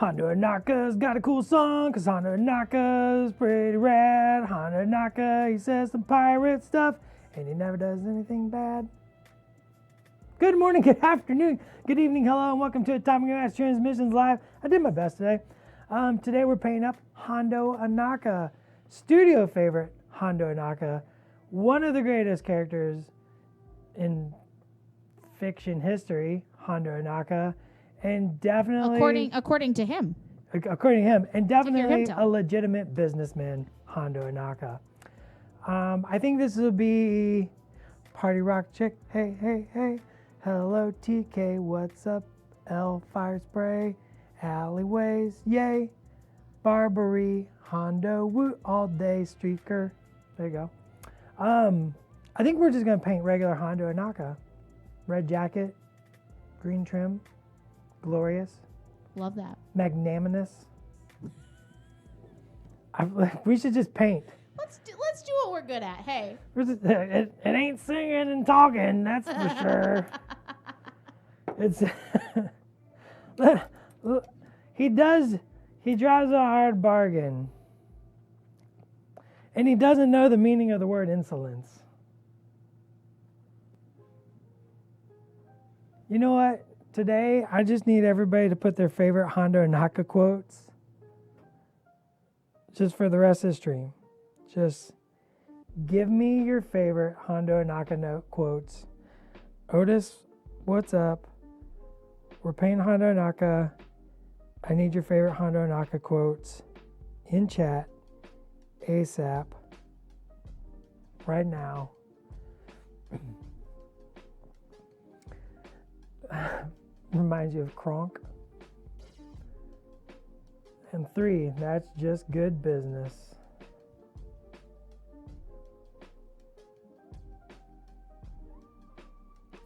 Hondo Ohnaka's got a cool song, cause Hondo Ohnaka's pretty rad. Hondo Ohnaka, he says some pirate stuff, and he never does anything bad. Good morning, good afternoon, good evening, hello, and welcome to Atomic Mass Transmissions Live. I did my best today. Today we're painting up Hondo Ohnaka, studio favorite Hondo Ohnaka, one of the greatest characters in fiction history, Hondo Ohnaka, and definitely according to him, and definitely a legitimate businessman, Hondo Ohnaka. I think this will be Party Rock Chick. Hey, hey, hey. Hello, TK. What's up? L Fire Spray. Alleyways. Yay. Barbary. Hondo. Woot. All day. Streaker. There you go. I think we're just going to paint regular Hondo Ohnaka. Red jacket. Green trim. Glorious. Love that. Magnanimous. We should just paint. Let's do what we're good at. Hey. It ain't singing and talking, that's for sure. It's he drives a hard bargain. And he doesn't know the meaning of the word insolence. You know what? Today, I just need everybody to put their favorite Hondo Ohnaka quotes just for the rest of the stream. Just give me your favorite Hondo Ohnaka quotes. Otis, what's up? We're painting Hondo Ohnaka. I need your favorite Hondo Ohnaka quotes in chat ASAP right now. Reminds you of Kronk. And 3, that's just good business.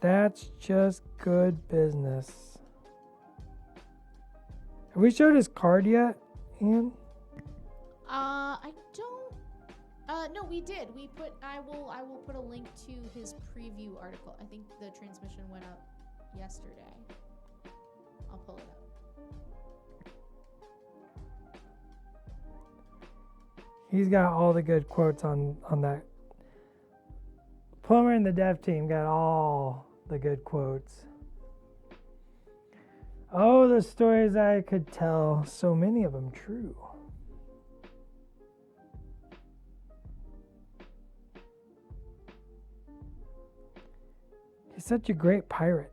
That's just good business. Have we showed his card yet, Ian? I don't. No, we did. I will put a link to his preview article. I think the transmission went up yesterday. I'll pull it up. He's got all the good quotes on that. Plumber and the dev team got all the good quotes. Oh, the stories I could tell, so many of them true. He's such a great pirate.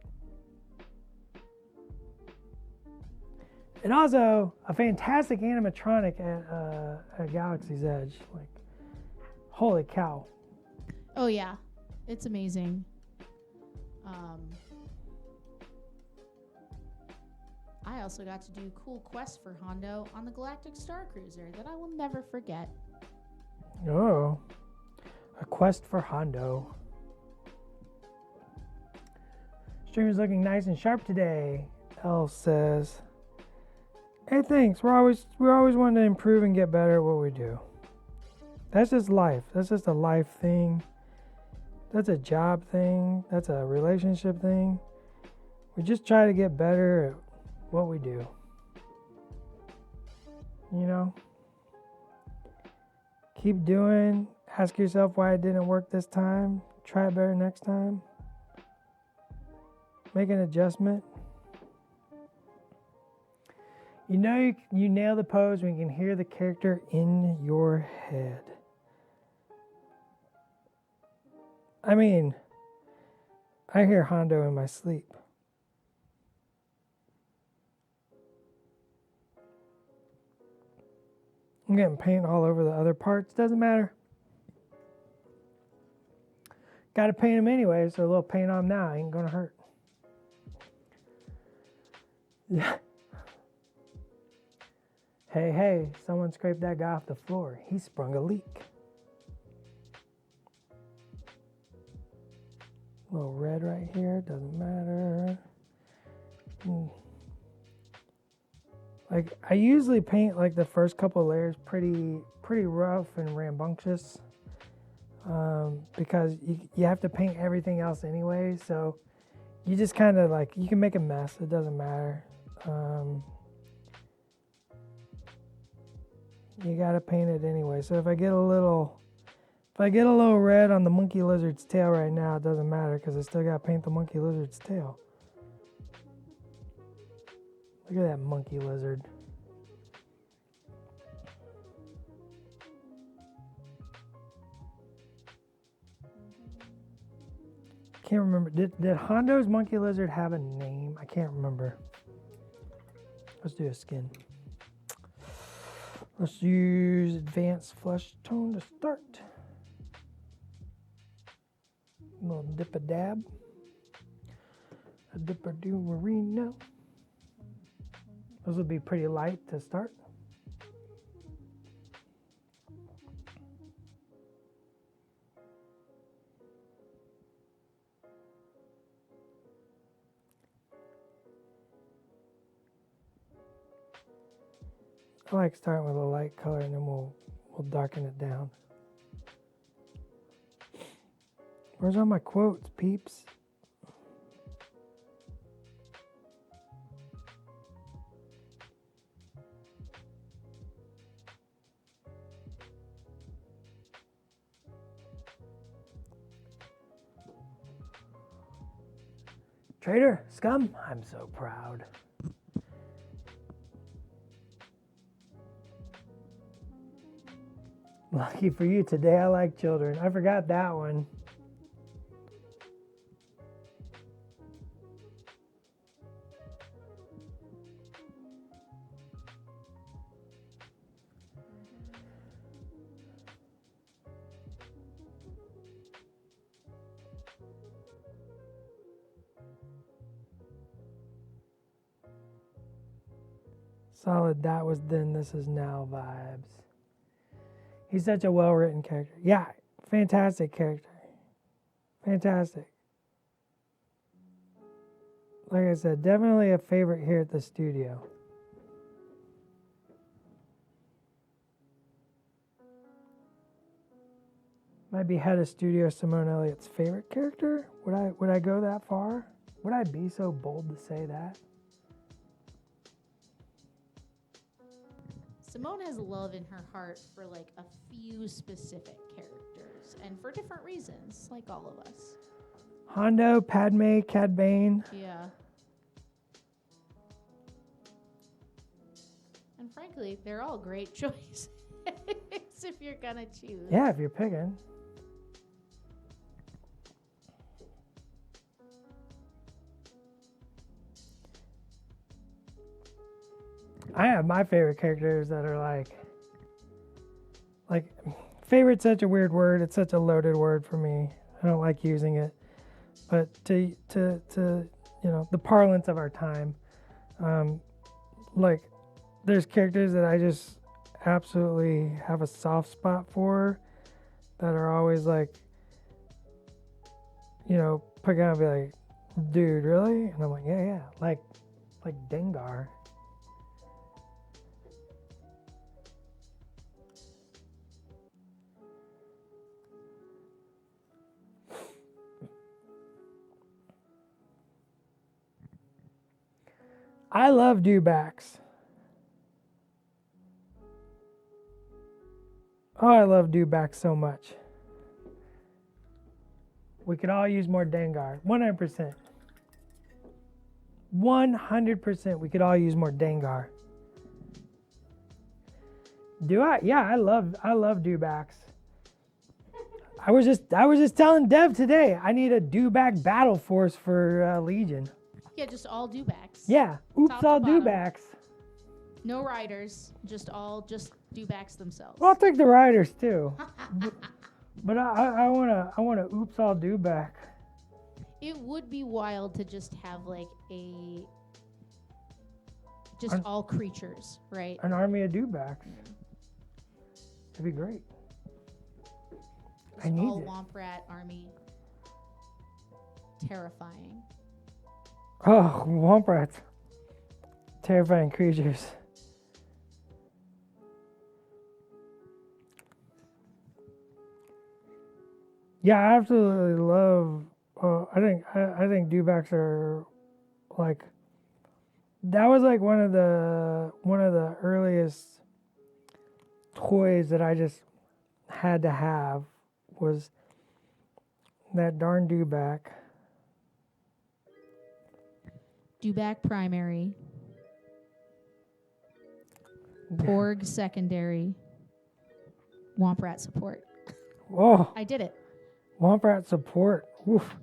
And also a fantastic animatronic at Galaxy's Edge. Like, holy cow. Oh yeah, it's amazing. I also got to do cool quests for Hondo on the Galactic Star Cruiser that I will never forget. Oh, a quest for Hondo. Stream is looking nice and sharp today, Elle says. Hey, thanks. We're always wanting to improve and get better at what we do. That's just life. That's just a life thing. That's a job thing. That's a relationship thing. We just try to get better at what we do. You know? Keep doing. Ask yourself why it didn't work this time. Try it better next time. Make an adjustment. You know you nail the pose when you can hear the character in your head. I mean, I hear Hondo in my sleep. I'm getting paint all over the other parts. Doesn't matter. Got to paint them anyway, so a little paint on them now ain't going to hurt. Yeah. Hey, someone scraped that guy off the floor. He sprung a leak. A little red right here, doesn't matter. Like, I usually paint like the first couple layers pretty rough and rambunctious. Because you have to paint everything else anyway, so you just kind of like, you can make a mess, it doesn't matter. you gotta paint it anyway. So if I get a little red on the monkey lizard's tail right now, it doesn't matter because I still gotta paint the monkey lizard's tail. Look at that monkey lizard. Can't remember. Did Hondo's monkey lizard have a name? I can't remember. Let's do a skin. Let's use advanced flesh tone to start. A little dip a dab. A dip a do merino. Those will be pretty light to start. I like starting with a light color and then we'll darken it down. Where's all my quotes, peeps? Trader, scum, I'm so proud. Lucky for you, today I like children. I forgot that one. Solid, that was then, this is now vibes. He's such a well-written character. Yeah, fantastic character. Fantastic. Like I said, definitely a favorite here at the studio. Might be head of studio Simone Elliott's favorite character. Would I go that far? Would I be so bold to say that? Simone has love in her heart for like a few specific characters, and for different reasons, like all of us. Hondo, Padme, Cad Bane. Yeah. And frankly, they're all great choices if you're gonna choose. Yeah, if you're picking. I have my favorite characters that are like favorite's such a weird word. It's such a loaded word for me. I don't like using it. But to you know, the parlance of our time, like there's characters that I just absolutely have a soft spot for that are always like, you know, pick out and be like, dude, really? And I'm like, yeah, like Dengar. I love dewbacks. Oh, I love dewbacks so much. We could all use more Dengar. 100%. 100% we could all use more Dengar. Do I? Yeah, I love dewbacks. I was just telling Dev today, I need a dewback battle force for Legion. Yeah, just all dewbacks. Yeah, oops, Top to all bottom. dewbacks. No riders, just dewbacks themselves. Well, I'll take the riders too. But I wanna oops all dewback. It would be wild to just have like all creatures, right? An army of dewbacks. That'd be great. Just I need all it. Womp Rat army. Terrifying. Oh, womp rats. Terrifying creatures. Yeah, I absolutely love. I think dewbacks are like. That was like one of the earliest toys that I just had to have was that darn dewback. Dewback primary. Porg secondary. Womp rat support. Whoa, I did it. Womp Rat support. Oof.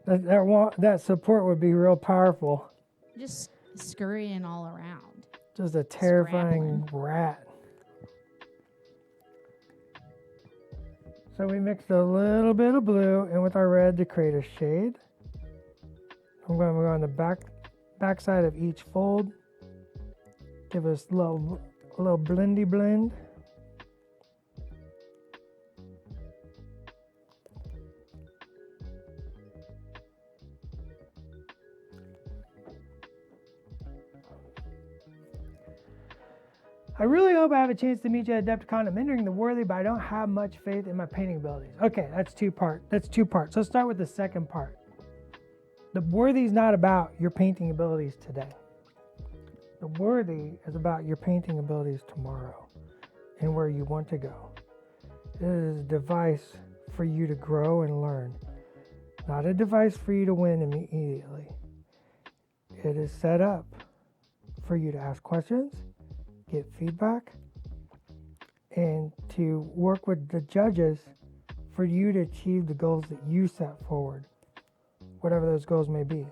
That support would be real powerful. Just scurrying all around. Just a terrifying rat. So we mixed a little bit of blue in with our red to create a shade. I'm going to go on the back side of each fold. Give us a little blendy blend. I really hope I have a chance to meet you at Adepticon. I'm entering the Worthy, but I don't have much faith in my painting abilities. Okay, that's two parts. Let's start with the second part. The Worthy is not about your painting abilities today. The Worthy is about your painting abilities tomorrow and where you want to go. It is a device for you to grow and learn, not a device for you to win immediately. It is set up for you to ask questions, get feedback, and to work with the judges for you to achieve the goals that you set forward, whatever those goals may be.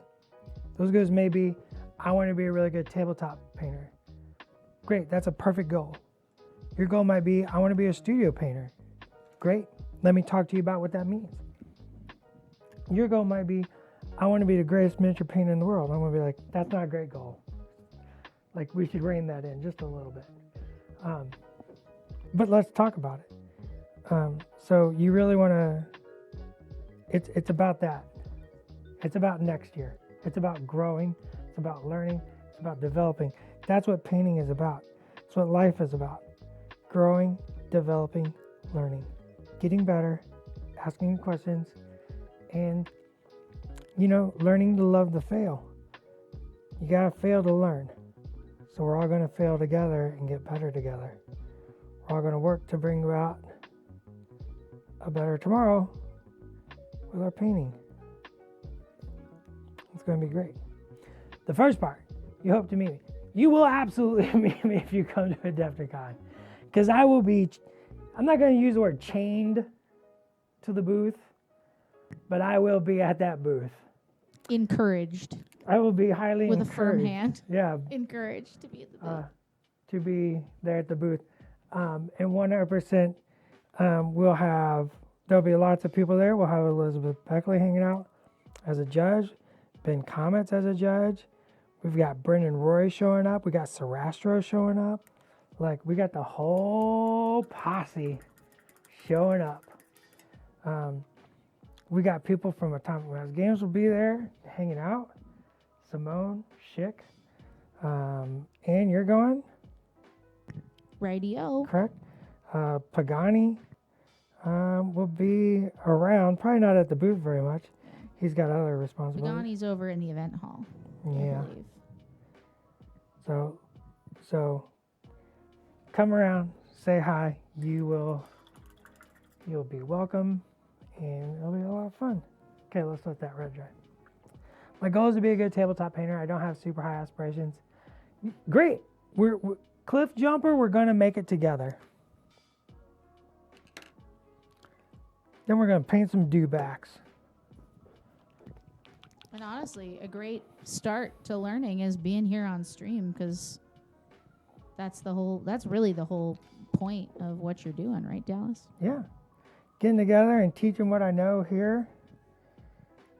Those goals may be, I want to be a really good tabletop painter. Great, that's a perfect goal. Your goal might be, I want to be a studio painter. Great, let me talk to you about what that means. Your goal might be, I want to be the greatest miniature painter in the world. I'm going to be like, that's not a great goal. Like, we should rein that in just a little bit. But let's talk about it. So you really want to, it's about that. It's about next year. It's about growing. It's about learning. It's about developing. That's what painting is about. It's what life is about. Growing, developing, learning. Getting better, asking questions, and, learning to love the fail. You got to fail to learn. So we're all going to fail together and get better together. We're all going to work to bring about a better tomorrow with our painting. It's going to be great. The first part, you hope to meet me. You will absolutely meet me if you come to Adepticon. Because I will be, I'm not going to use the word chained to the booth, but I will be at that booth. Encouraged. I will be highly with encouraged. a firm hand. Yeah. Encouraged to be at the booth. To be there at the booth. And 100% there'll be lots of people there. We'll have Elizabeth Beckley hanging out as a judge, Ben Comets as a judge. We've got Brendan Roy showing up. We got Sarastro showing up. Like, we got the whole posse showing up. We got people from Atomic Mouse Games will be there hanging out. Simone, Schick, and you're going? Radio. Correct. Pagani will be around, probably not at the booth very much. He's got other responsibilities. Pagani's over in the event hall. Yeah. So come around, say hi. You'll be welcome, and it'll be a lot of fun. Okay, let's let that red dry. My goal is to be a good tabletop painter. I don't have super high aspirations. Great. We're Cliff Jumper, we're going to make it together. Then we're going to paint some dewbacks. And honestly, a great start to learning is being here on stream, because that's really the whole point of what you're doing, right, Dallas? Yeah. Getting together and teaching what I know here.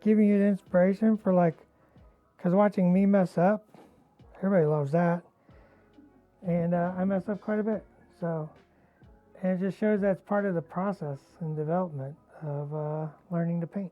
Giving you the inspiration for, because watching me mess up, everybody loves that. And I mess up quite a bit. So, and it just shows that's part of the process and development of learning to paint.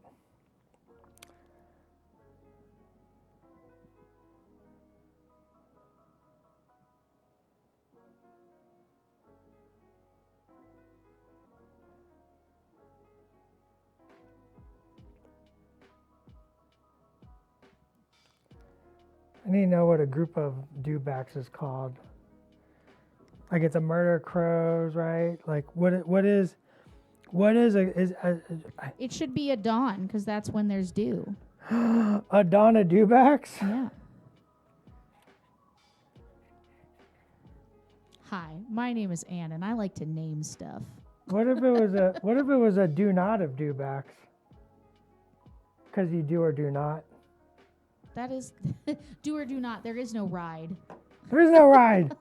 I need to know what a group of dewbacks is called. Like it's a murder crows, right? Like what is It should be a dawn because that's when there's dew. a dawn of dewbacks? Yeah. Hi, my name is Anne, and I like to name stuff. What if it was a do not of dewbacks? Because you do or do not. That is, do or do not. There is no ride. There is no ride.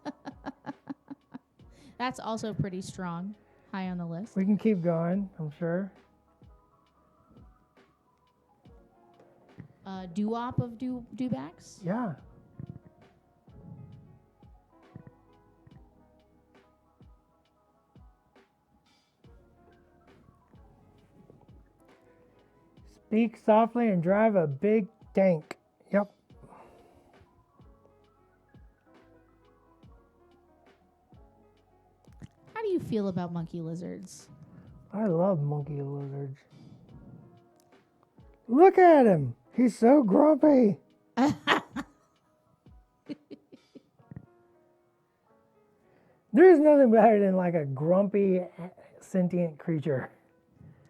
That's also pretty strong. High on the list. We can keep going, I'm sure. Doo-wop of dewbacks? Yeah. Speak softly and drive a big tank. Yep. How do you feel about monkey lizards? I love monkey lizards. Look at him. He's so grumpy. There's nothing better than like a grumpy sentient creature.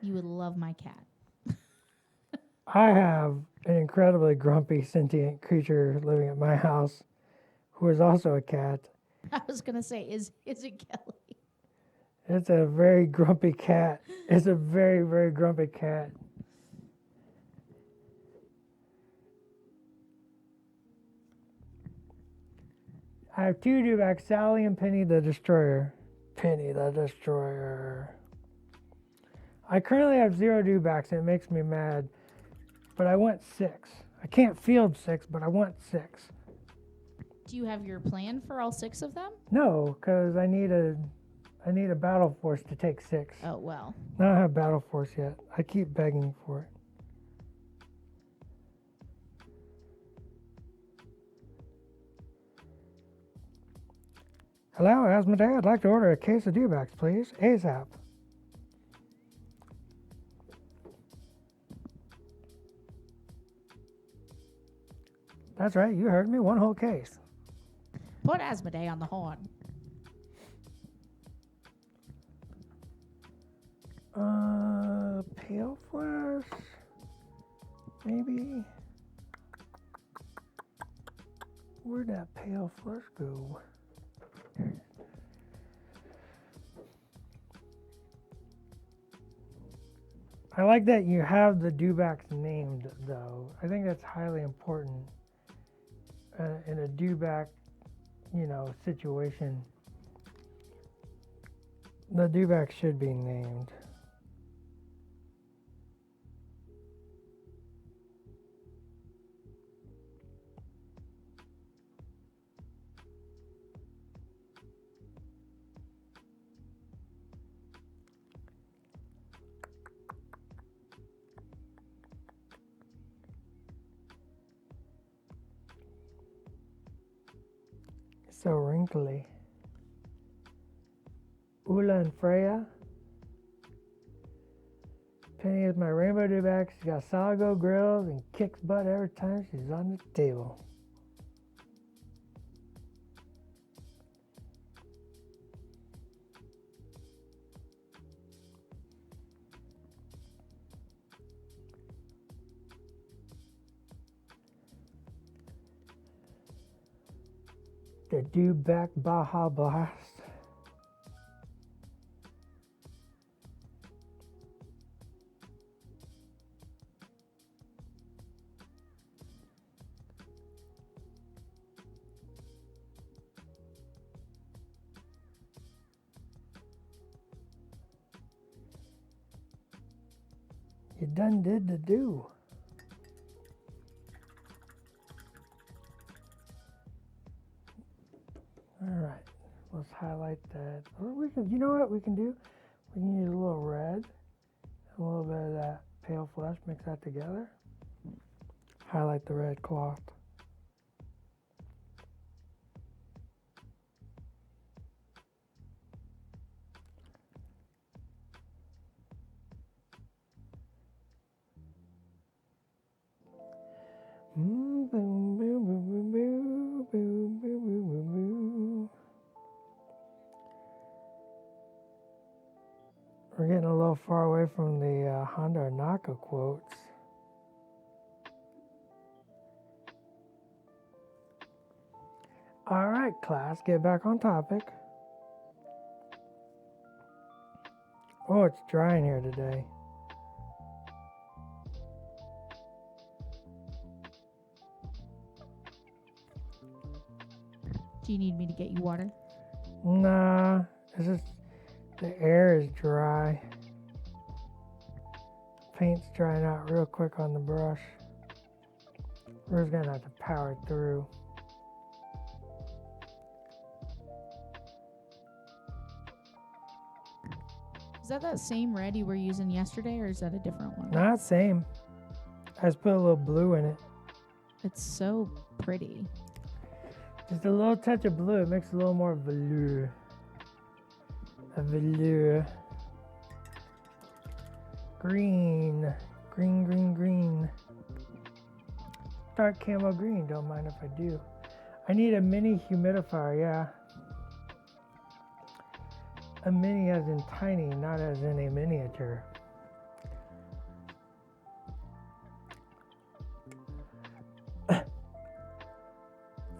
You would love my cat. I have an incredibly grumpy sentient creature living at my house who is also a cat. I was going to say, is it Kelly? It's a very grumpy cat. It's a very, very grumpy cat. I have two dewbacks, Sally and Penny the Destroyer. Penny the Destroyer. I currently have 0 dewbacks and it makes me mad. But I want 6. I can't field 6, but I want 6. Do you have your plan for all 6 of them? No, because I need a battle force to take 6. Oh, well. I don't have battle force yet. I keep begging for it. Hello, Asmodee. I'd like to order a case of dewbacks, please. ASAP. That's right, you heard me. 1 whole case. Put Asmodee on the horn. Pale flash? Maybe? Where'd that pale flash go? I like that you have the dewbacks named, though. I think that's highly important in a dewback, situation. The dewback should be named. So wrinkly. Ula and Freya. Penny is my rainbow dewback. She's got solid gold grills and kicks butt every time she's on the table. The dewback Baja Blast. You done did the do. All right, let's highlight that. Or we can, you know what we can do? We can use a little red, a little bit of that pale flesh, mix that together. Highlight the red cloth. Boom, boom, boom, boom, boom, boom, boom, boom, boom, boom. We're getting a little far away from the Hondo Ohnaka quotes. All right, class, get back on topic. Oh, it's dry in here today. Do you need me to get you water? Nah, it's just the air is dry. Paint's drying out real quick on the brush. We're just gonna have to power through. Is that same red you were using yesterday, or is that a different one? Not same. I just put a little blue in it. It's so pretty. Just a little touch of blue. It makes a little more velour. A velour. Green. Green, green, green. Dark camo green. Don't mind if I do. I need a mini humidifier, yeah. A mini as in tiny, not as in a miniature.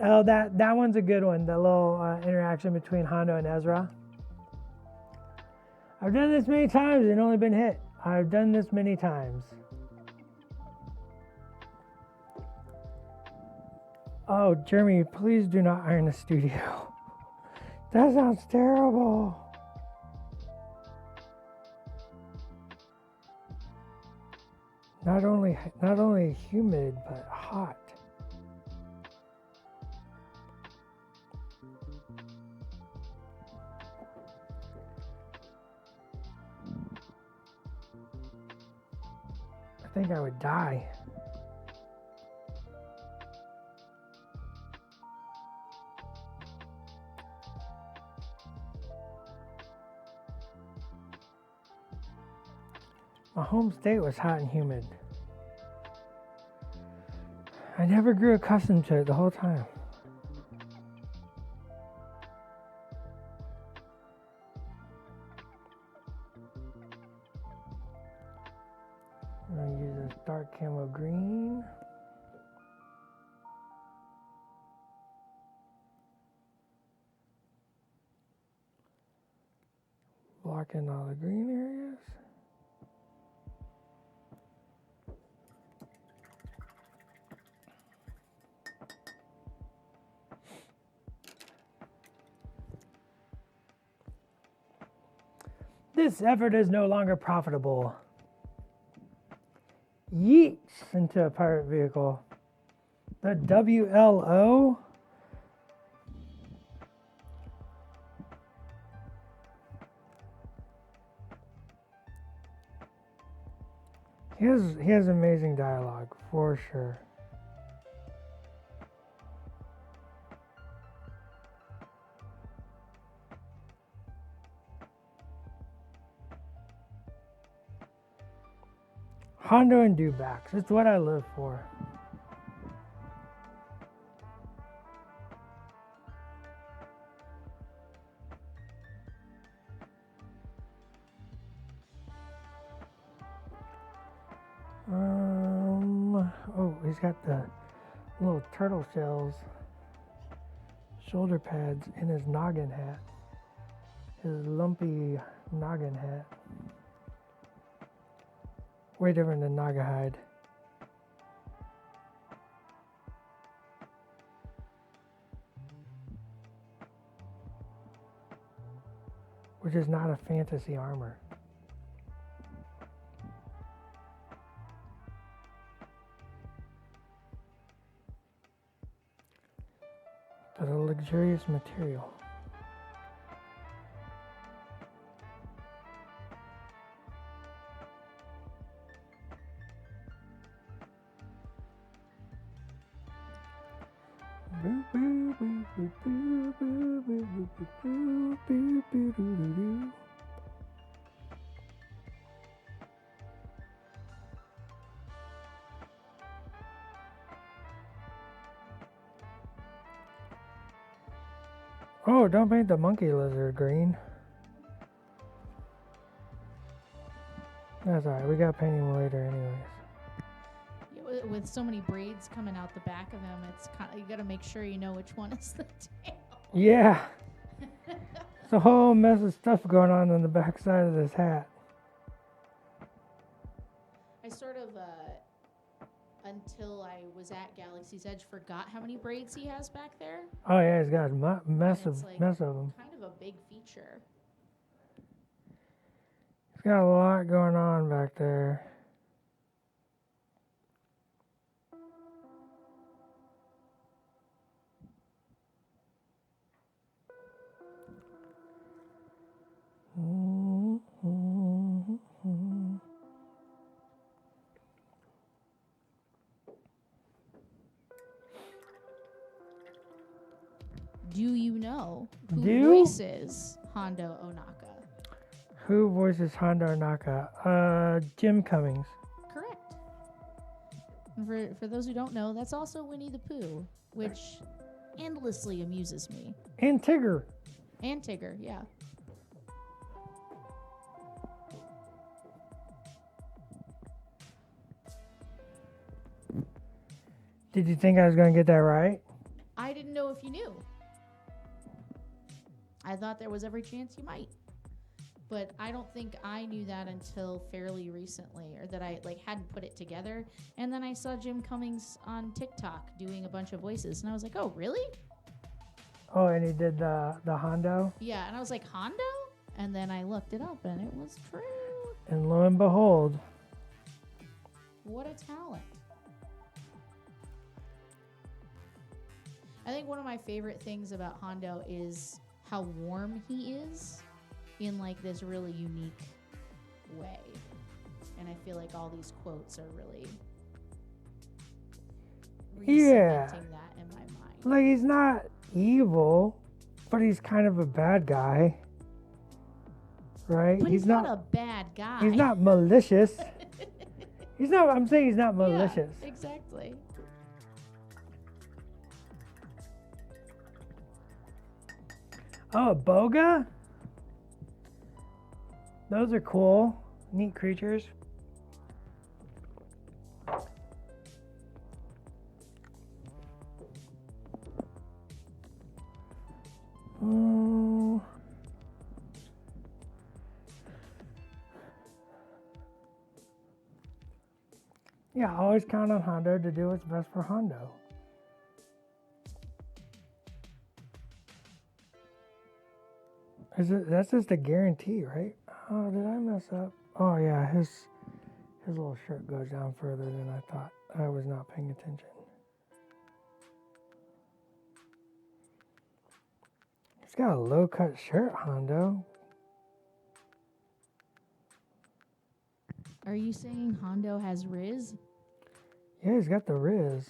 Oh, that one's a good one. The little interaction between Hondo and Ezra. I've done this many times and only been hit. I've done this many times. Oh, Jeremy, please do not iron the studio. That sounds terrible. Not only humid, but hot. I think I would die. My home state was hot and humid. I never grew accustomed to it the whole time. I'm going to use this dark camo green. Blocking all the green areas. This effort is no longer profitable. Yeets into a pirate vehicle. The WLO? He has amazing dialogue, for sure. Hondo and dewbacks. It's what I live for. Oh, he's got the little turtle shells, shoulder pads in his noggin hat. His lumpy noggin hat. Way different than Naga hide. Which is not a fantasy armor. But a luxurious material. Oh, don't paint the monkey lizard green. That's alright. We got to paint him later anyways. Yeah, with so many braids coming out the back of him, it's kind of, you got to make sure you know which one is the tail. Yeah. It's a whole mess of stuff going on the back side of this hat. I sort of, until I was at Galaxy's Edge, forgot how many braids he has back there. Oh yeah, he's got a mess of Like them. kind of a big feature. He's got a lot going on back there. Do you know who voices Hondo Ohnaka? Who voices Hondo Ohnaka? Jim Cummings. Correct. And for those who don't know, that's also Winnie the Pooh, which endlessly amuses me. And Tigger. And Tigger, yeah. Did you think I was going to get that right? I didn't know if you knew. I thought there was every chance you might. But I don't think I knew that until fairly recently, or that I hadn't put it together. And then I saw Jim Cummings on TikTok doing a bunch of voices, and I was like, "Oh, really?" Oh, and he did the Hondo? Yeah, and I was like, "Hondo?" And then I looked it up, and it was true. And lo and behold. What a talent. I think one of my favorite things about Hondo is how warm he is in like this really unique way. And I feel like all these quotes are really cementing that in my mind. Like, he's not evil, but he's kind of a bad guy. Right? But he's not a bad guy. He's not malicious. I'm saying he's not malicious. Yeah, exactly. Oh, a boga? Those are cool. Neat creatures. Yeah, always count on Hondo to do what's best for Hondo. That's just a guarantee, right? Oh, did I mess up? Oh yeah, his little shirt goes down further than I thought. I was not paying attention. He's got a low-cut shirt, Hondo. Are you saying Hondo has Riz? Yeah, he's got the Riz.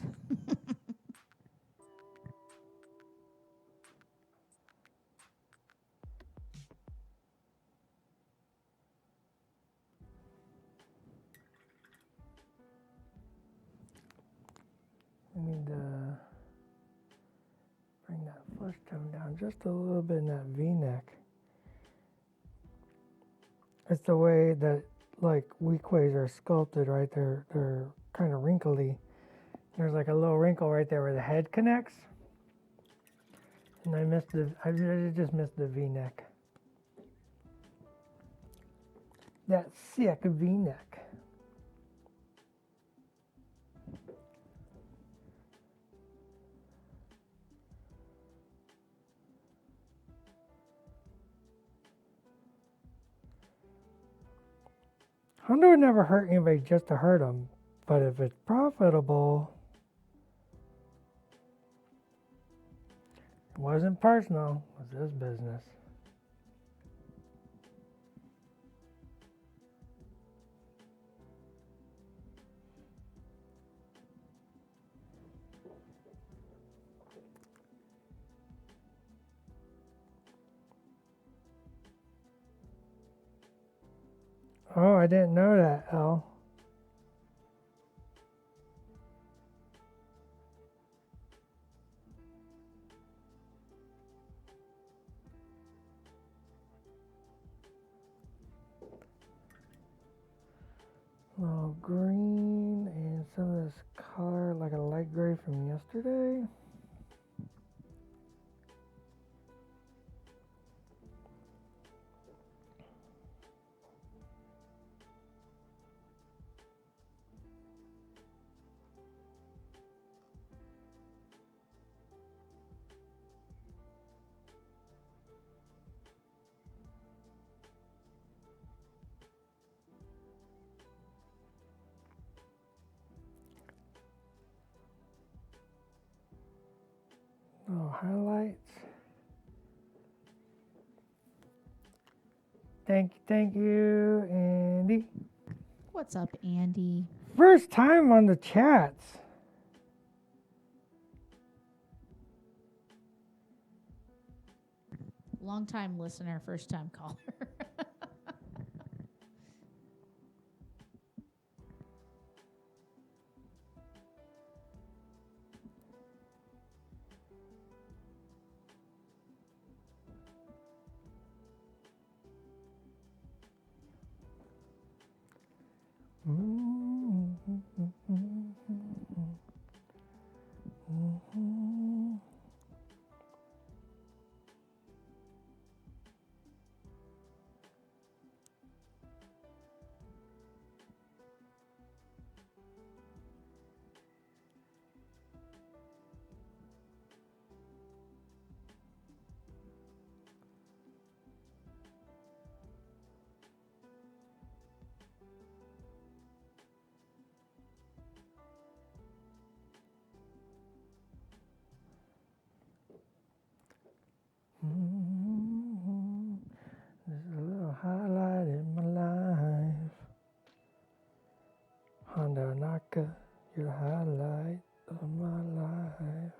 I need to bring that flesh tone down just a little bit in that V-neck. It's the way that like weakways are sculpted, right? They're kind of wrinkly. There's like a little wrinkle right there where the head connects. And I just missed the V-neck. That sick V-neck. Hondo would never hurt anybody just to hurt them, but if it's profitable, it wasn't personal, it was his business. Oh, I didn't know that, Elle. little green and some of this color, like a light gray from yesterday. Little highlights. Thank you, Andy. What's up, Andy? First time on the chats. Long time listener, first time caller. There's a little highlight in my life. Hondo Ohnaka, you're the highlight of my life.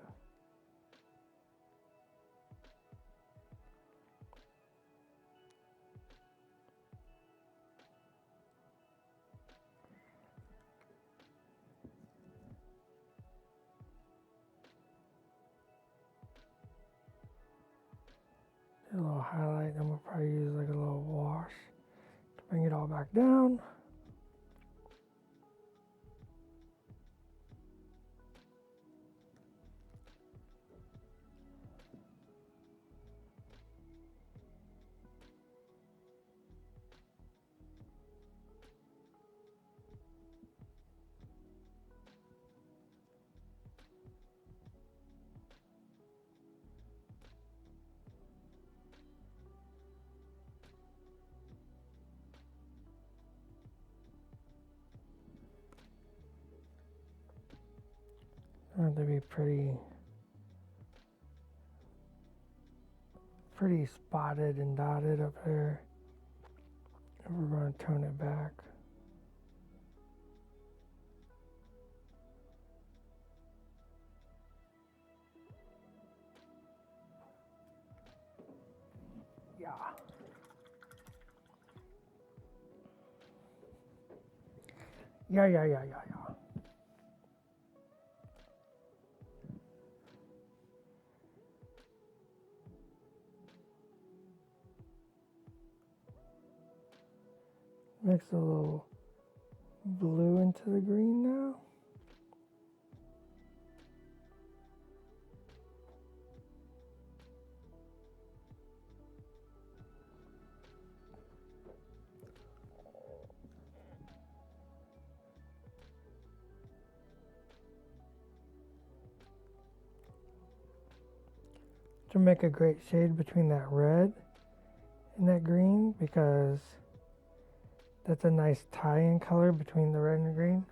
A little highlight, and we'll probably use like a little wash to bring it all back down. I want it to be pretty spotted and dotted up there. And we're going to tone it back. Yeah. Yeah. Mix a little blue into the green now. To make a great shade between that red and that green, because that's a nice tie-in color between the red and the green.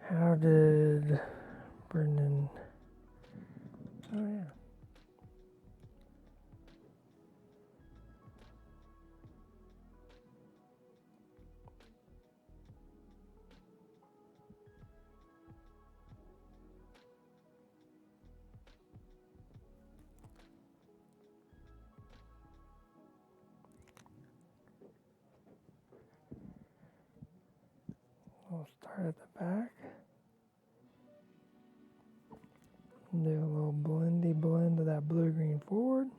How did Brendan... Oh yeah. We'll start at the back. Do a little blendy blend of that blue-green forward.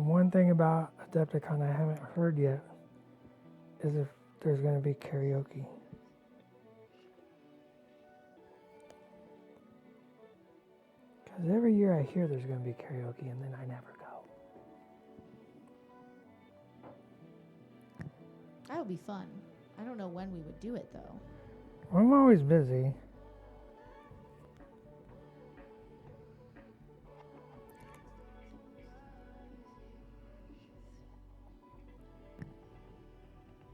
one thing about Adepticon I haven't heard yet is if there's going to be karaoke. Because every year I hear there's going to be karaoke and then I never go. That would be fun. I don't know when we would do it though. I'm always busy.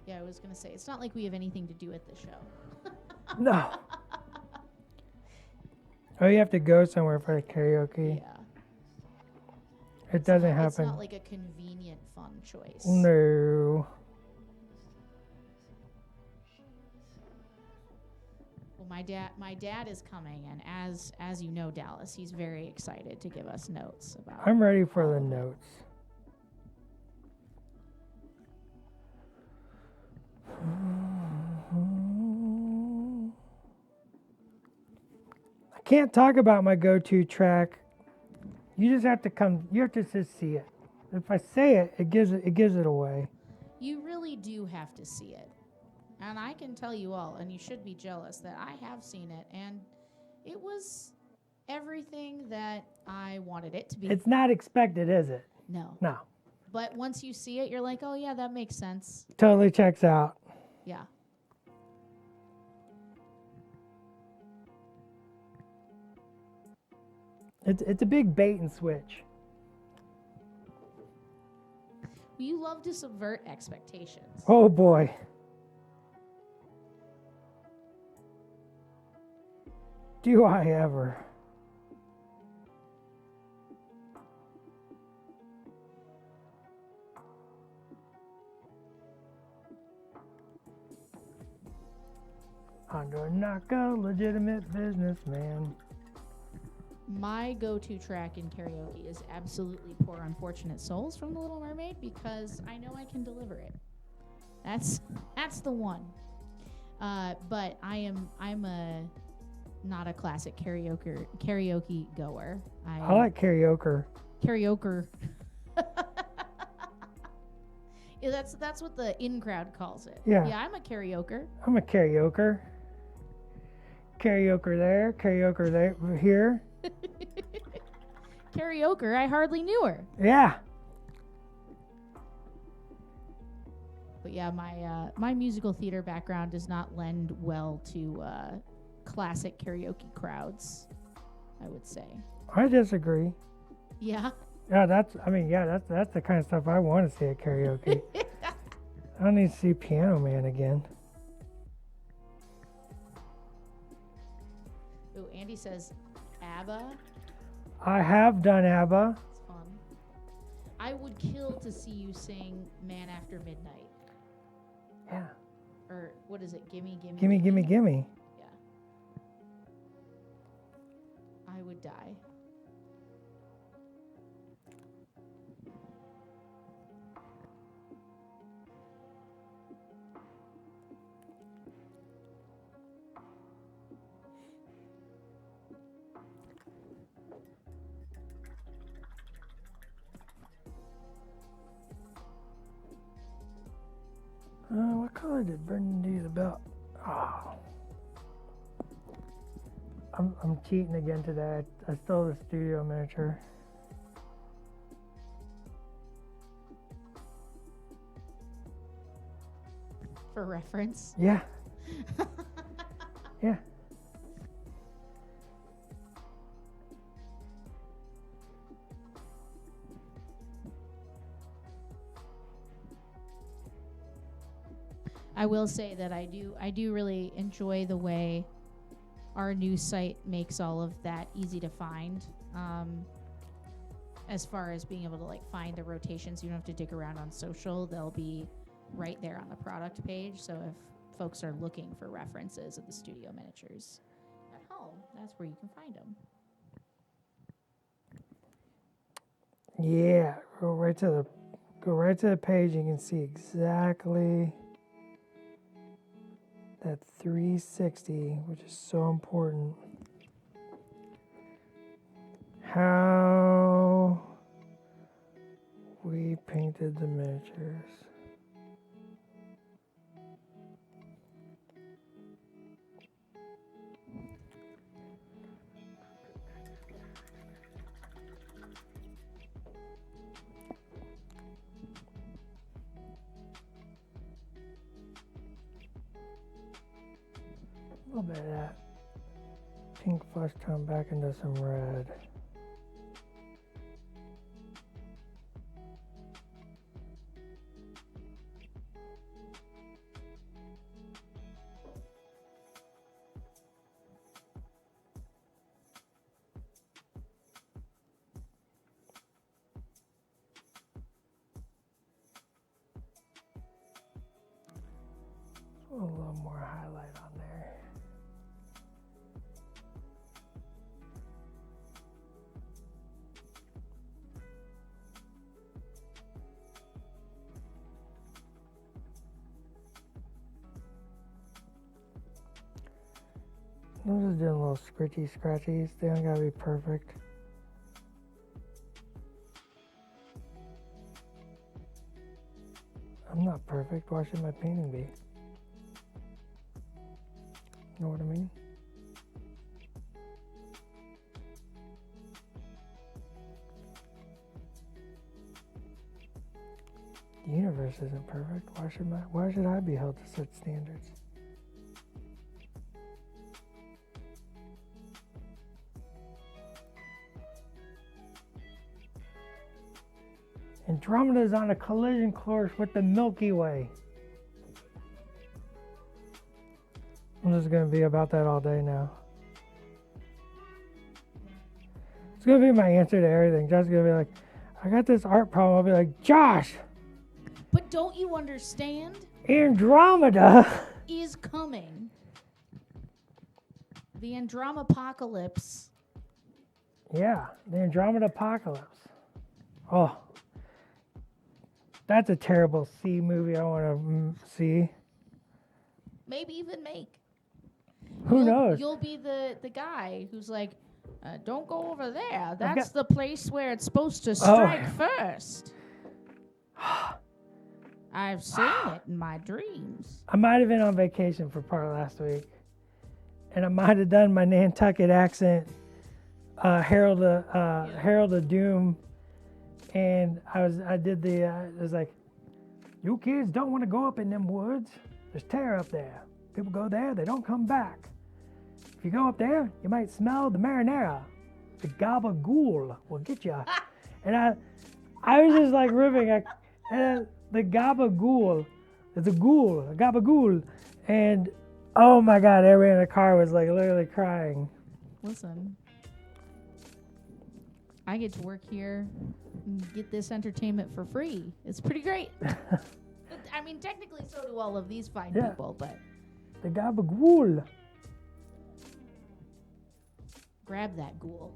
Yeah, I was gonna say it's not like we have anything to do at the show. No. Oh, you have to go somewhere for the karaoke. Yeah. It doesn't happen. It's not like a convenient fun choice. No. Well, my dad is coming, and as you know, Dallas, he's very excited to give us notes about. I'm ready for all the of it. notes. I can't talk about my go-to track. You just have to come. You have to just see it. If I say it, it gives it away. You really do have to see it. And I can tell you all, and you should be jealous that I have seen it, and it was everything that I wanted it to be. It's not expected, is it? No. No. But once you see it, you're like, oh yeah, that makes sense. Totally checks out. Yeah. It's a big bait and switch. You love to subvert expectations. Oh boy. Do I ever? Hondo Ohnaka, legitimate businessman. My go-to track in karaoke is absolutely Poor Unfortunate Souls from The Little Mermaid because I know I can deliver it. That's the one. But I'm not a classic karaoke goer. I like karaoke. Karaoke. Yeah, that's what the in crowd calls it. Yeah. Yeah, I'm a karaoke. I'm a karaoke. Karaoke there, karaoke there, here. Karaoke, I hardly knew her. Yeah. But yeah, my musical theater background does not lend well to classic karaoke crowds, I would say. I disagree. Yeah. Yeah, that's the kind of stuff I want to see at karaoke. I don't need to see Piano Man again. Ooh, Andy says ABBA. I have done ABBA. It's fun. I would kill to see you sing Man After Midnight. Yeah. Or what is it? Gimme, gimme. Gimme, gimme, gimme. Yeah. I would die. What color did Brendan do the belt? Oh. I'm cheating again today. I stole the studio miniature. For reference. Yeah. Yeah. I will say that I do really enjoy the way our new site makes all of that easy to find. As far as being able to like find the rotations, you don't have to dig around on social. They'll be right there on the product page. So if folks are looking for references of the studio miniatures at home, that's where you can find them. Yeah. Go right to the page. You can see exactly that 360, which is so important. How we did the miniatures. A little bit of that pink flesh tone back into some red. A little more highlight on there. I'm just doing little scratchies. They don't gotta be perfect. I'm not perfect. Why should my painting be? Know what I mean? The universe isn't perfect. Why should I be held to such standards? Andromeda is on a collision course with the Milky Way. I'm just going to be about that all day now. It's going to be my answer to everything. Josh's going to be like, I got this art problem. I'll be like, Josh! But don't you understand? Andromeda is coming. The Andromapocalypse. Yeah, the Andromeda apocalypse. Oh, that's a terrible C movie I want to see. Maybe even make. Who knows? You'll be the guy who's like, don't go over there. That's the place where it's supposed to strike first. I've seen it in my dreams. I might have been on vacation for part of last week, and I might have done my Nantucket accent, Herald of Doom, and I did the it was like, you kids don't want to go up in them woods. There's terror up there. People go there, they don't come back. If you go up there, you might smell the marinara. The gabagool will get you. And I was just like ripping. The gabagool, it's a gabagool. And oh my God, everyone in the car was like literally crying. Listen, I get to work here and get this entertainment for free. It's pretty great. I mean, technically, so do all of these fine people, but. The gabagool. Grab that ghoul.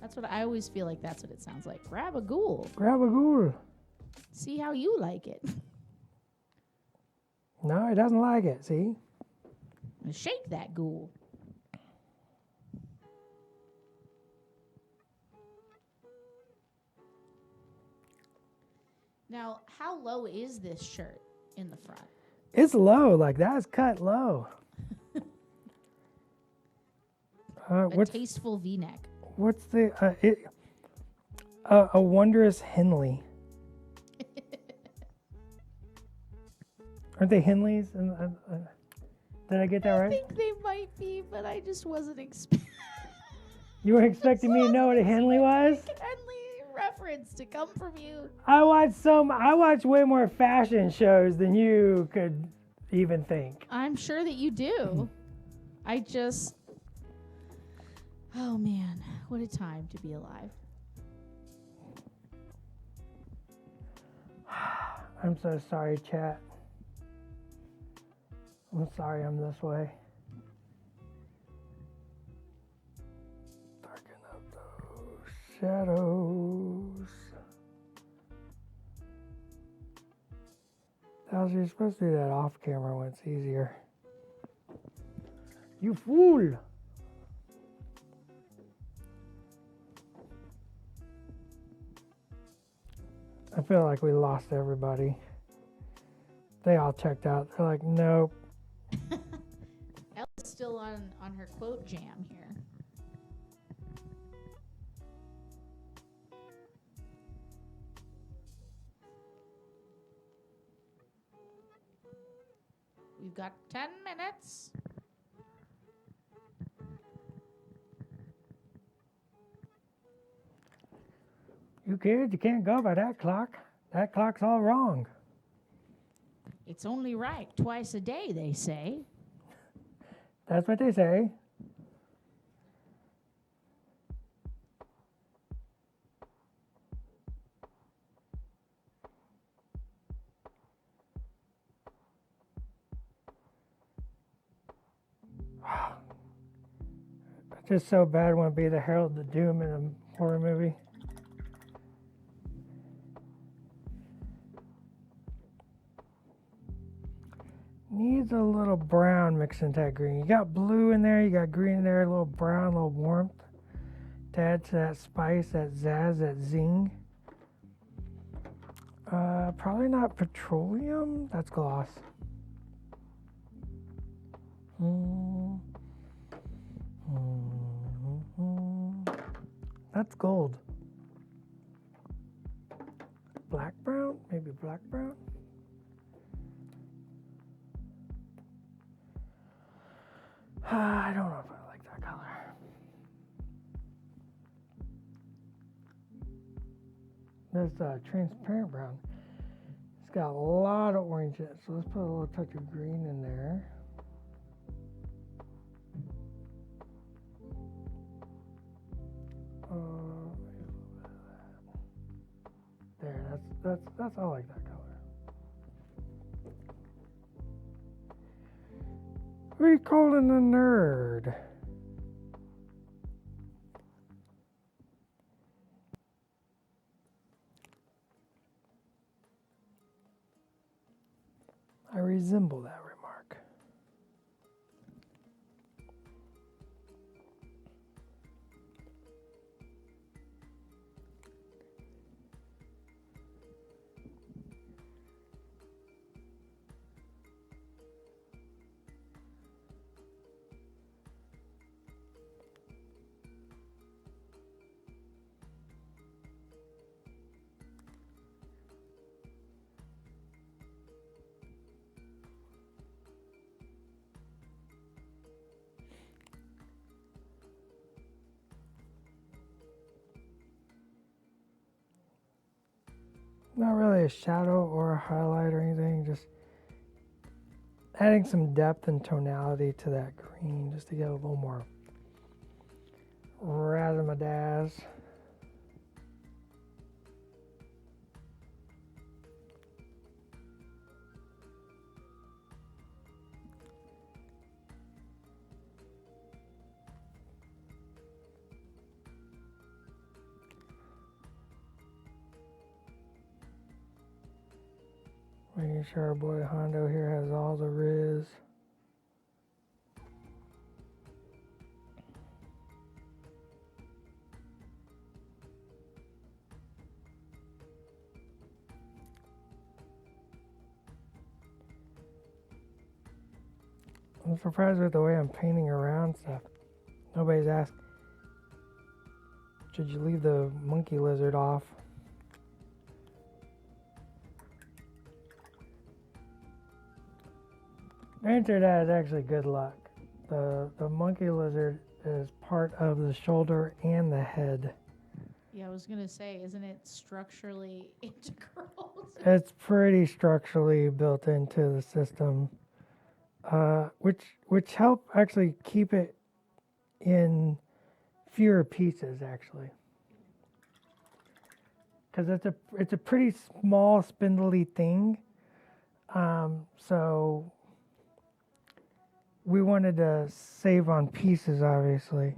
That's what I always feel like. That's what it sounds like. Grab a ghoul. Grab a ghoul. See how you like it. No, he doesn't like it. See? And shake that ghoul. Now, how low is this shirt in the front? It's low. Like, that's cut low. A tasteful V-neck. What's the a wondrous Henley? Aren't they Henleys? Did I get that right? I think they might be, but I just wasn't expecting. You were expecting me to know what a Henley was? Henley reference to come from you. I watch way more fashion shows than you could even think. I'm sure that you do. Oh man, what a time to be alive. I'm so sorry, chat. I'm sorry I'm this way. Darken up those shadows. You're supposed to do that off camera when it's easier. You fool! I feel like we lost everybody. They all checked out. They're like, nope. Ella's still on her quote jam here. We've got 10 minutes. You kids, you can't go by that clock. That clock's all wrong. It's only right twice a day, they say. That's what they say. It's just so bad I want to be the Herald of Doom in a horror movie. Needs a little brown mixed into that green. You got blue in there, you got green in there, a little brown, a little warmth to add to that spice, that zazz, that zing. Probably not petroleum. That's gloss. That's gold. Black brown? Maybe black brown? I don't know if I like that color. This transparent brown. It's got a lot of orange in it, so let's put a little touch of green in there. There, that's I like that color. What are you calling a nerd? I resemble that remark. Not really a shadow or a highlight or anything, just adding some depth and tonality to that green just to get a little more razzmatazz. Making sure our boy Hondo here has all the riz. I'm surprised with the way I'm painting around stuff. Nobody's asked, should you leave the monkey lizard off? The answer to that is actually good luck. The monkey lizard is part of the shoulder and the head. Yeah, I was gonna say, isn't it structurally integral? It's pretty structurally built into the system, which help actually keep it in fewer pieces actually, because it's a pretty small spindly thing. So we wanted to save on pieces, obviously,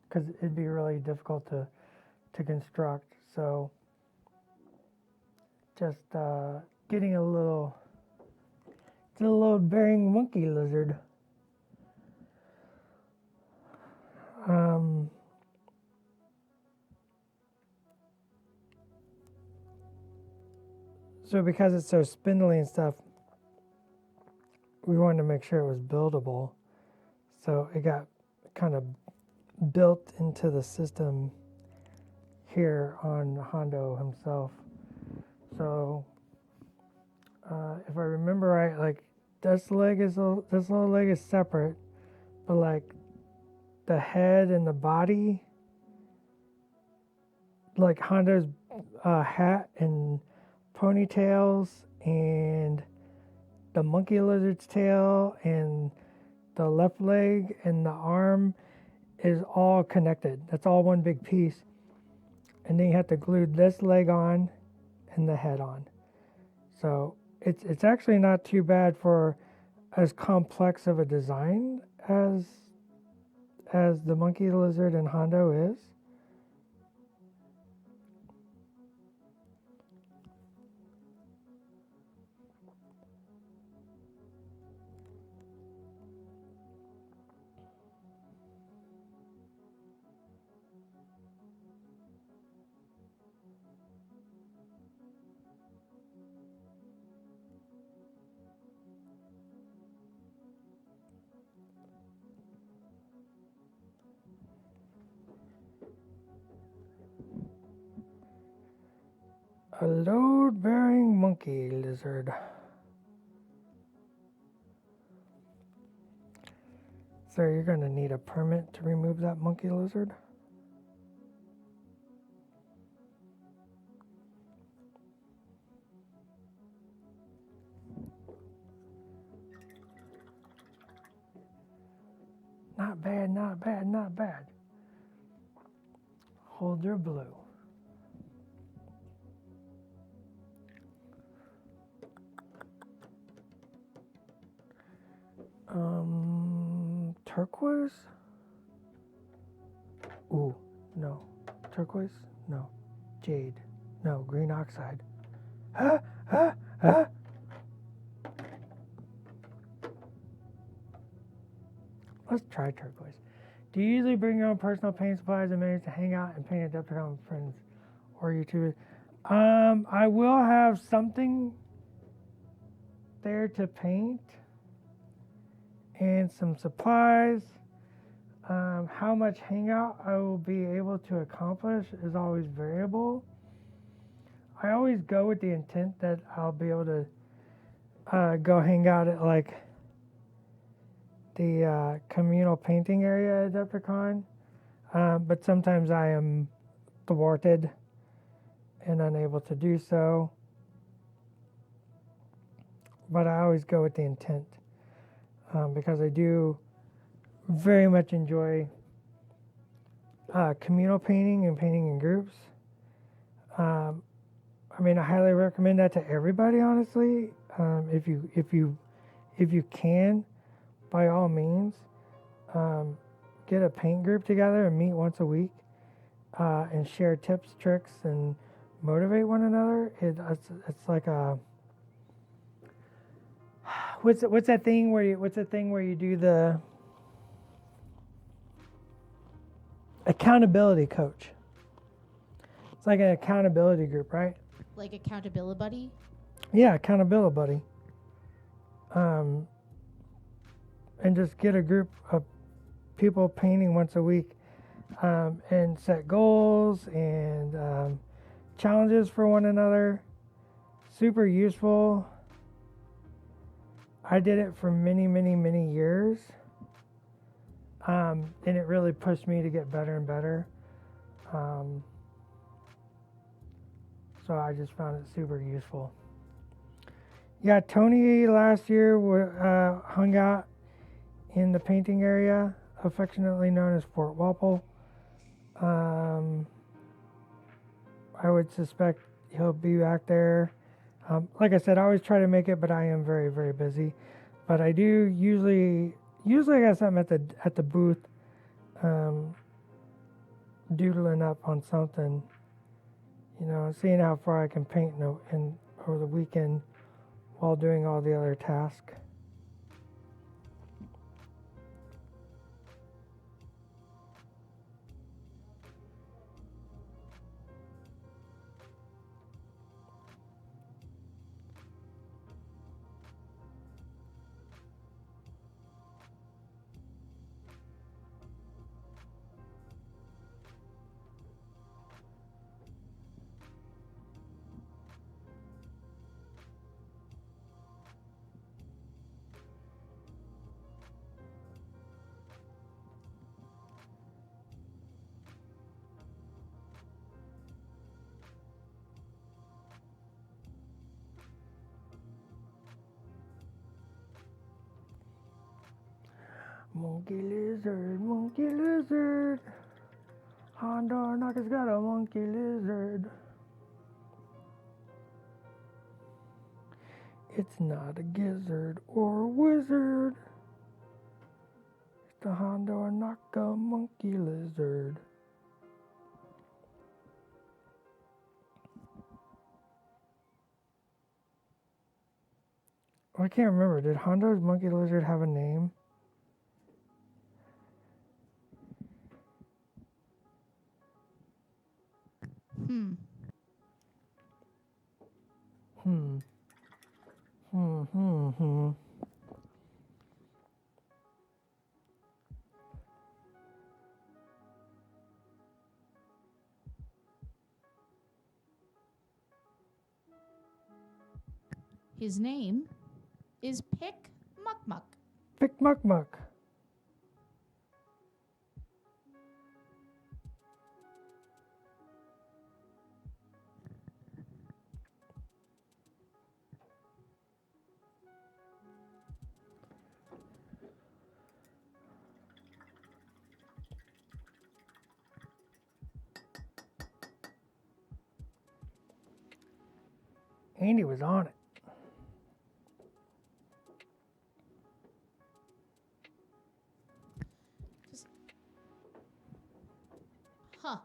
because it'd be really difficult to construct. So just getting a little load-bearing monkey lizard. So because it's so spindly and stuff, we wanted to make sure it was buildable. So it got kind of built into the system here on Hondo himself. So if I remember right, like this little leg is separate, but like the head and the body, like Hondo's hat and ponytails and the monkey lizard's tail and the left leg and the arm is all connected. That's all one big piece. And then you have to glue this leg on and the head on. So it's actually not too bad for as complex of a design as the monkey lizard and Hondo is. A load-bearing monkey lizard. So you're going to need a permit to remove that monkey lizard? Not bad, not bad, not bad. Hold your blue. Turquoise? Ooh, no. Turquoise? No. Jade? No. Green oxide. Huh? Huh? Huh? Let's try turquoise. Do you usually bring your own personal paint supplies and manage to hang out and paint at Adepticon with friends or YouTubers? I will have something there to paint and some supplies. How much hangout I will be able to accomplish is always variable. I always go with the intent that I'll be able to go hang out at like the communal painting area at Adepticon, but sometimes I am thwarted and unable to do so. But I always go with the intent because I do very much enjoy communal painting and painting in groups. I mean, I highly recommend that to everybody. Honestly, if you can, by all means, get a paint group together and meet once a week and share tips, tricks, and motivate one another. It's like a what's that thing where you do the accountability coach? It's like an accountability group, right? Like accountability buddy? Yeah, accountability buddy. And just get a group of people painting once a week and set goals and challenges for one another. Super useful. I did it for many, many, many years. And it really pushed me to get better and better. So I just found it super useful. Yeah, Tony last year hung out in the painting area, affectionately known as Fort Walpole. I would suspect he'll be back there. Like I said, I always try to make it, but I am very, very busy. But I do usually I got something at the booth, doodling up on something. You know, seeing how far I can paint over the weekend while doing all the other tasks. monkey lizard, monkey lizard. Hondo Ohnaka's got a monkey lizard. It's not a gizzard or a wizard. It's the Hondo Ohnaka monkey lizard. I can't remember. Did Hondo's monkey lizard have a name? Hmm. Hmm. Hmm. His name is Pick Muck Muck. Pick Muck Muck. Andy was on it. Huh.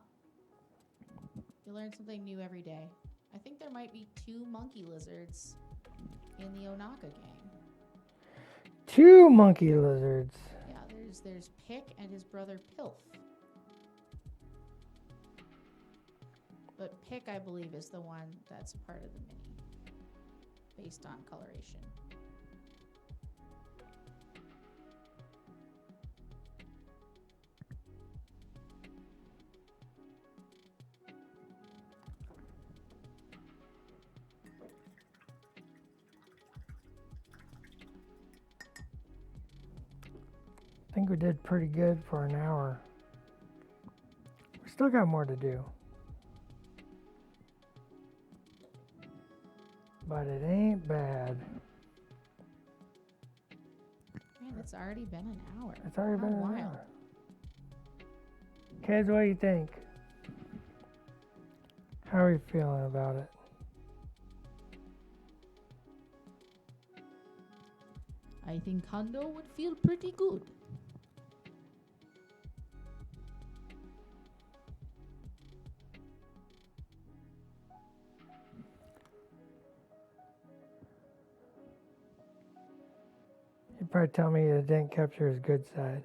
You learn something new every day. I think there might be 2 monkey lizards in the Ohnaka gang. 2 monkey lizards. Yeah, there's Pick and his brother Pilf. But Pick, I believe, is the one that's part of the mini, based on coloration. I think we did pretty good for an hour. We still got more to do. But it ain't bad. Man, it's already been an hour. It's already been an wild. hour. Kids, what do you think? How are you feeling about it? I think Hondo would feel pretty good. You'd probably tell me it didn't capture his good side.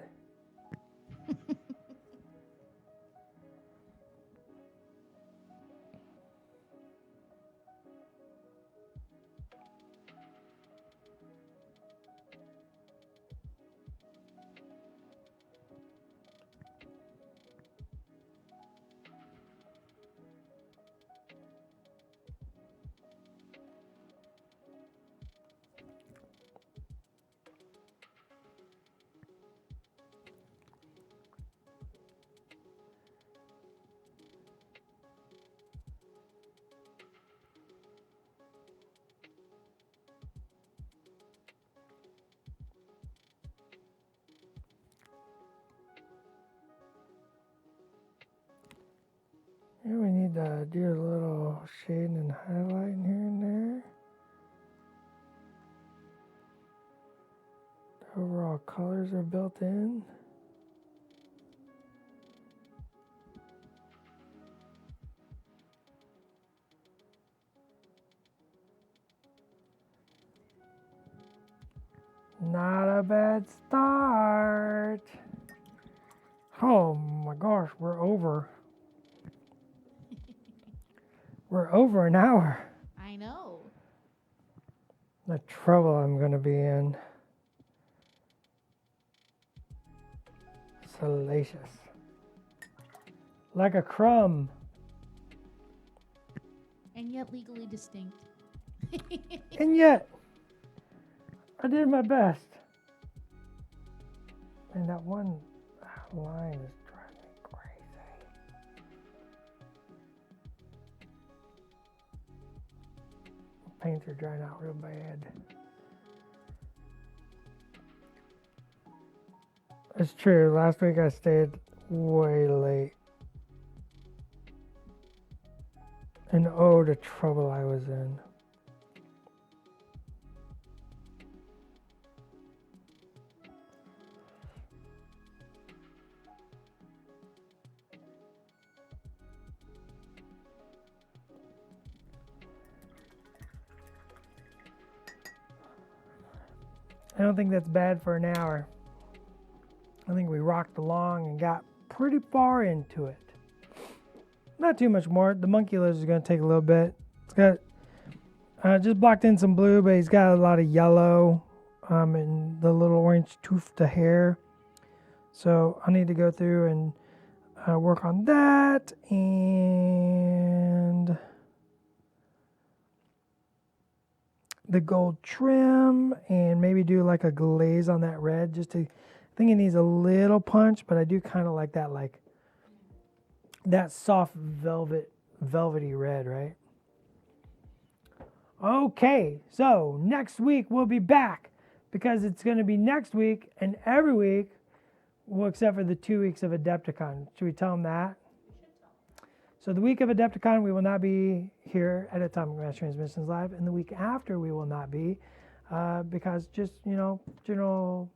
Yeah, we need to do a little shading and highlighting here and there. The overall colors are built in. Not a bad start. Oh my gosh, we're over. We're over an hour. I know. The trouble I'm going to be in. Salacious. Like a crumb. And yet legally distinct. And yet, I did my best. And that one line is driving me crazy. Paints are drying out real bad. It's true. Last week I stayed way late. And oh, the trouble I was in. I don't think that's bad for an hour. I think we rocked along and got pretty far into it. Not too much more. The monkey lizard is going to take a little bit. It's got just blocked in some blue, but he's got a lot of yellow and the little orange tuft of hair. So I need to go through and work on that and the gold trim and maybe do like a glaze on that red. I think it needs a little punch, but I do kind of like that soft velvety red, right? Okay, so next week we'll be back because it's going to be next week and every week, well, except for the 2 weeks of Adepticon. Should we tell them that? So the week of Adepticon, we will not be here at Atomic Mass Transmissions Live, and the week after we will not be because just, general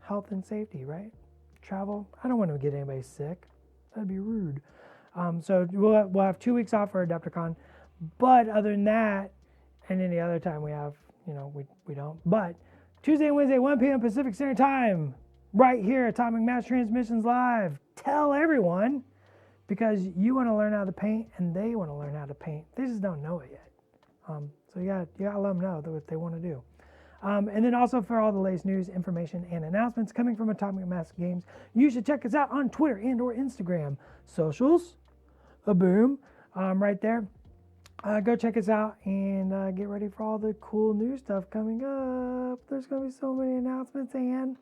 health and safety, right? Travel. I don't want to get anybody sick. That'd be rude. So we'll have 2 weeks off for Adepticon, but other than that, and any other time we have, we don't. But Tuesday and Wednesday, 1 p.m. Pacific Standard Time, right here, Atomic Mass Transmissions Live. Tell everyone, because you want to learn how to paint and they want to learn how to paint. They just don't know it yet. So you gotta let them know what they want to do. And then also for all the latest news, information, and announcements coming from Atomic Mass Games, you should check us out on Twitter and or Instagram. Socials, boom, right there. Go check us out and get ready for all the cool new stuff coming up. There's going to be so many announcements, Anne.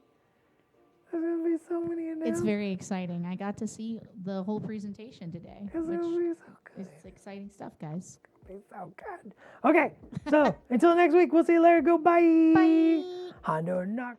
There's going to be so many announcements. It's very exciting. I got to see the whole presentation today. It's going to be so good. It's exciting stuff, guys. It's so good. Okay, so until next week, we'll see you later. Go bye. Bye. Hondo Ohnaka.